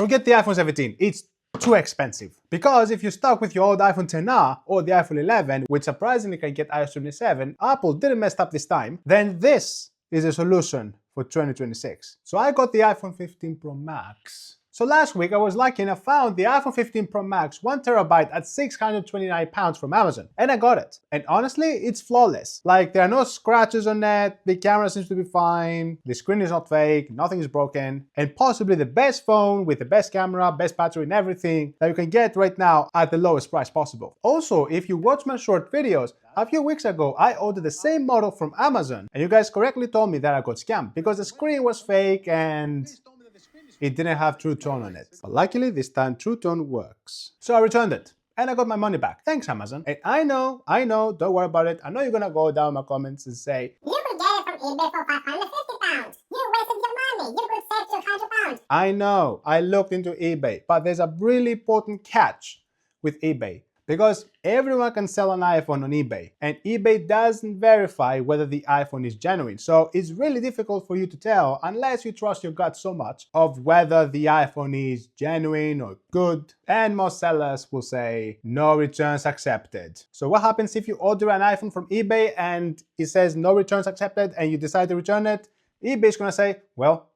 Forget the iPhone 17, it's too expensive. Because if you're stuck with your old iPhone XR or the iPhone 11, which surprisingly can get iOS 27, Apple didn't mess up this time, then this is a solution for 2026. So I got the iPhone 15 Pro Max. So last week I was lucky and I found the iPhone 15 Pro Max 1TB at £629 from Amazon. And I got it. And honestly, it's flawless. Like, there are no scratches on it, the camera seems to be fine, the screen is not fake, nothing is broken, and possibly the best phone with the best camera, best battery and everything that you can get right now at the lowest price possible. Also, if you watch my short videos, a few weeks ago, I ordered the same model from Amazon, and you guys correctly told me that I got scammed because the screen was fake and it didn't have True Tone on it. But luckily, this time True Tone works. So I returned it, and I got my money back. Thanks, Amazon. And I know, don't worry about it. I know you're gonna go down my comments and say, you could get it from eBay for £550. You wasted your money. You could save £200. I know, I looked into eBay, but there's a really important catch with eBay. Because everyone can sell an iPhone on eBay, and eBay doesn't verify whether the iPhone is genuine. So it's really difficult for you to tell, unless you trust your gut so much, of whether the iPhone is genuine or good. And most sellers will say, no returns accepted. So what happens if you order an iPhone from eBay and it says no returns accepted and you decide to return it? eBay is gonna say, well,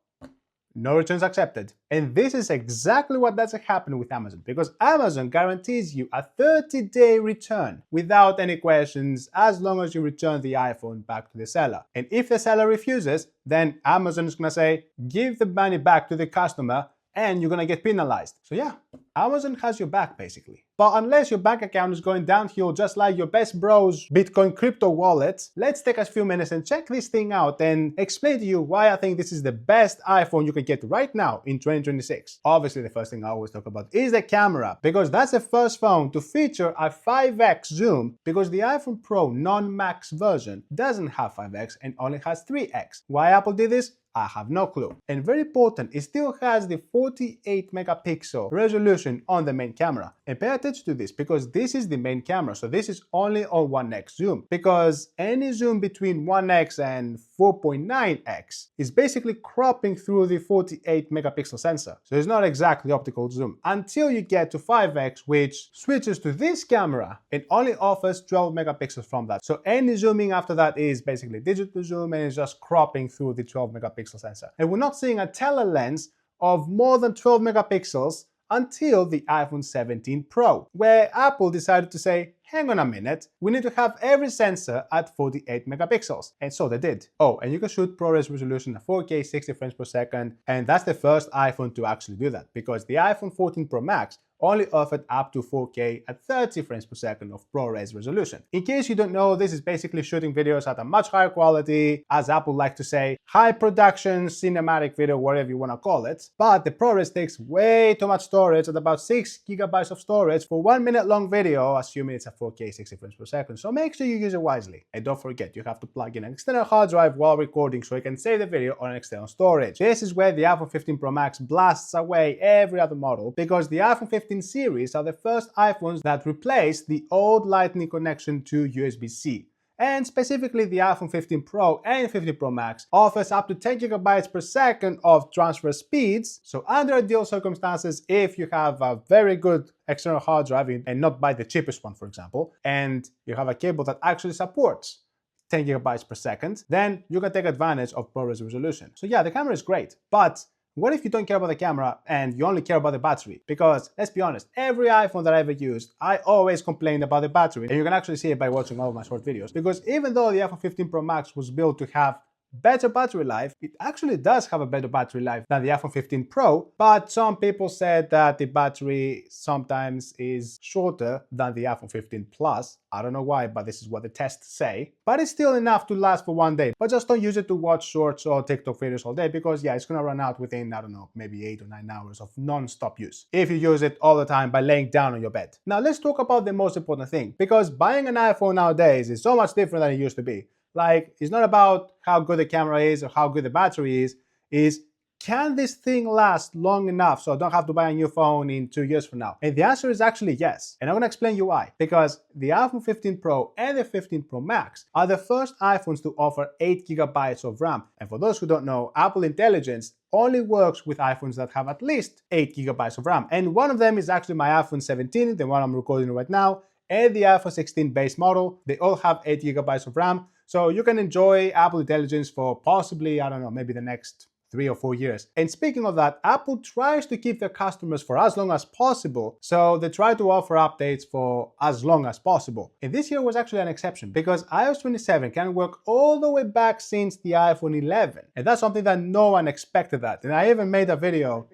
no returns accepted. And this is exactly what doesn't happen with Amazon, because Amazon guarantees you a 30-day return without any questions, as long as you return the iPhone back to the seller. And if the seller refuses, then Amazon is gonna say, give the money back to the customer and you're gonna get penalized. So yeah, Amazon has your back basically. But unless your bank account is going downhill just like your best bro's Bitcoin crypto wallet, let's take a few minutes and check this thing out and explain to you why I think this is the best iPhone you can get right now in 2026. Obviously, the first thing I always talk about is the camera, because that's the first phone to feature a 5x zoom, because the iPhone Pro non-Max version doesn't have 5x and only has 3x. Why Apple did this? I have no clue. And very important, it still has the 48 megapixel resolution on the main camera. And pay attention to this, because this is the main camera, so this is only on 1x zoom, because any zoom between 1x and 4.9x is basically cropping through the 48 megapixel sensor. So it's not exactly optical zoom until you get to 5x, which switches to this camera and only offers 12 megapixels from that. So any zooming after that is basically digital zoom and it's just cropping through the 12 megapixel sensor. And we're not seeing a tele-lens of more than 12 megapixels until the iPhone 17 Pro, where Apple decided to say, hang on a minute, we need to have every sensor at 48 megapixels. And so they did. Oh, and you can shoot ProRes resolution at 4K 60 frames per second, and that's the first iPhone to actually do that, because the iPhone 14 Pro Max only offered up to 4K at 30 frames per second of ProRes resolution. In case you don't know, this is basically shooting videos at a much higher quality, as Apple like to say, high production, cinematic video, whatever you want to call it. But the ProRes takes way too much storage, at about 6 gigabytes of storage for 1 minute long video, assuming it's a 4K 60 frames per second. So make sure you use it wisely. And don't forget, you have to plug in an external hard drive while recording so you can save the video on external storage. This is where the iPhone 15 Pro Max blasts away every other model, because the iPhone 15 series are the first iPhones that replace the old Lightning connection to USB-C. And specifically the iPhone 15 Pro and 15 Pro Max offers up to 10 gigabytes per second of transfer speeds. So under ideal circumstances, if you have a very good external hard drive and not buy the cheapest one, for example, and you have a cable that actually supports 10 gigabytes per second, then you can take advantage of ProRes resolution. So yeah, the camera is great, but what if you don't care about the camera and you only care about the battery? Because let's be honest, every iPhone that I ever used, I always complained about the battery. And you can actually see it by watching all of my short videos. Because even though the iPhone 15 Pro Max was built to have better battery life, it actually does have a better battery life than the iPhone 15 Pro, but some people said that the battery sometimes is shorter than the iPhone 15 Plus. I don't know why, but this is what the tests say. But it's still enough to last for one day. But just don't use it to watch shorts or TikTok videos all day, because yeah, it's gonna run out within, I don't know, maybe 8 or 9 hours of non-stop use, if you use it all the time by laying down on your bed. Now let's talk about the most important thing, because buying an iPhone nowadays is so much different than it used to be. Like, it's not about how good the camera is or how good the battery is can this thing last long enough so I don't have to buy a new phone in 2 years from now? And the answer is actually yes. And I'm gonna explain you why. Because the iPhone 15 Pro and the 15 Pro Max are the first iPhones to offer 8 GB of RAM. And for those who don't know, Apple Intelligence only works with iPhones that have at least 8 GB of RAM. And one of them is actually my iPhone 17, the one I'm recording right now, and the iPhone 16 base model. They all have 8 GB of RAM. So you can enjoy Apple Intelligence for possibly, I don't know, maybe the next 3 or 4 years. And speaking of that, Apple tries to keep their customers for as long as possible, so they try to offer updates for as long as possible. And this year was actually an exception, because iOS 27 can work all the way back since the iPhone 11. And that's something that no one expected that. And I even made a video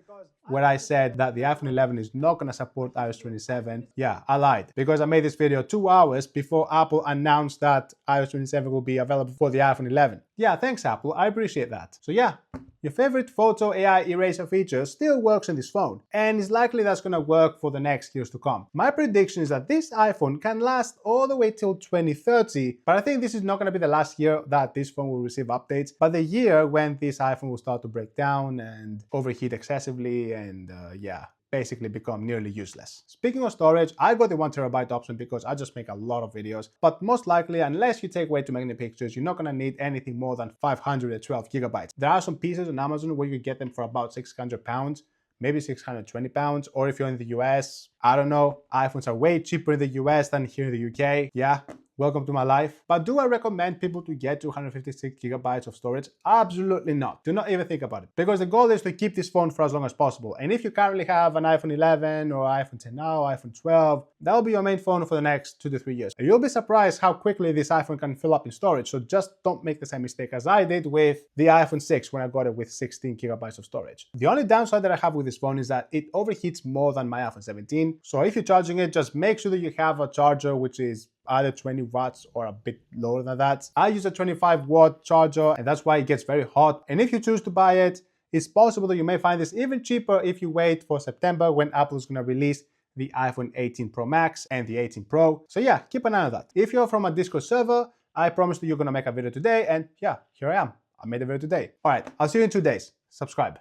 where I said that the iPhone 11 is not going to support iOS 27. Yeah, I lied, because I made this video 2 hours before Apple announced that iOS 27 will be available for the iPhone 11. Yeah, thanks Apple, I appreciate that. So yeah, your favorite photo AI eraser feature still works on this phone, and it's likely that's going to work for the next years to come. My prediction is that this iPhone can last all the way till 2030, but I think this is not going to be the last year that this phone will receive updates, but the year when this iPhone will start to break down and overheat excessively and basically become nearly useless. Speaking of storage, I got the 1TB option because I just make a lot of videos, but most likely, unless you take way too many pictures, you're not gonna need anything more than 512 GB. There are some pieces on Amazon where you get them for about £600, maybe £620, or if you're in the US, I don't know, iPhones are way cheaper in the US than here in the UK. Yeah, welcome to my life. But do I recommend people to get 256 GB of storage? Absolutely not. Do not even think about it. Because the goal is to keep this phone for as long as possible. And if you currently have an iPhone 11 or iPhone 10 now, iPhone 12, that will be your main phone for the next 2 to 3 years. And you'll be surprised how quickly this iPhone can fill up in storage. So just don't make the same mistake as I did with the iPhone 6 when I got it with 16 GB of storage. The only downside that I have with this phone is that it overheats more than my iPhone 17. So if you're charging it, just make sure that you have a charger which is either 20 watts or a bit lower than that. I use a 25-watt charger, and that's why it gets very hot. And if you choose to buy it, it's possible that you may find this even cheaper if you wait for September, when Apple is going to release the iPhone 18 Pro Max and the 18 Pro. So yeah, keep an eye on that. If you're from a Discord server, I promised you you're going to make a video today, and yeah, here I am. I made a video today. All right, I'll see you in 2 days. Subscribe.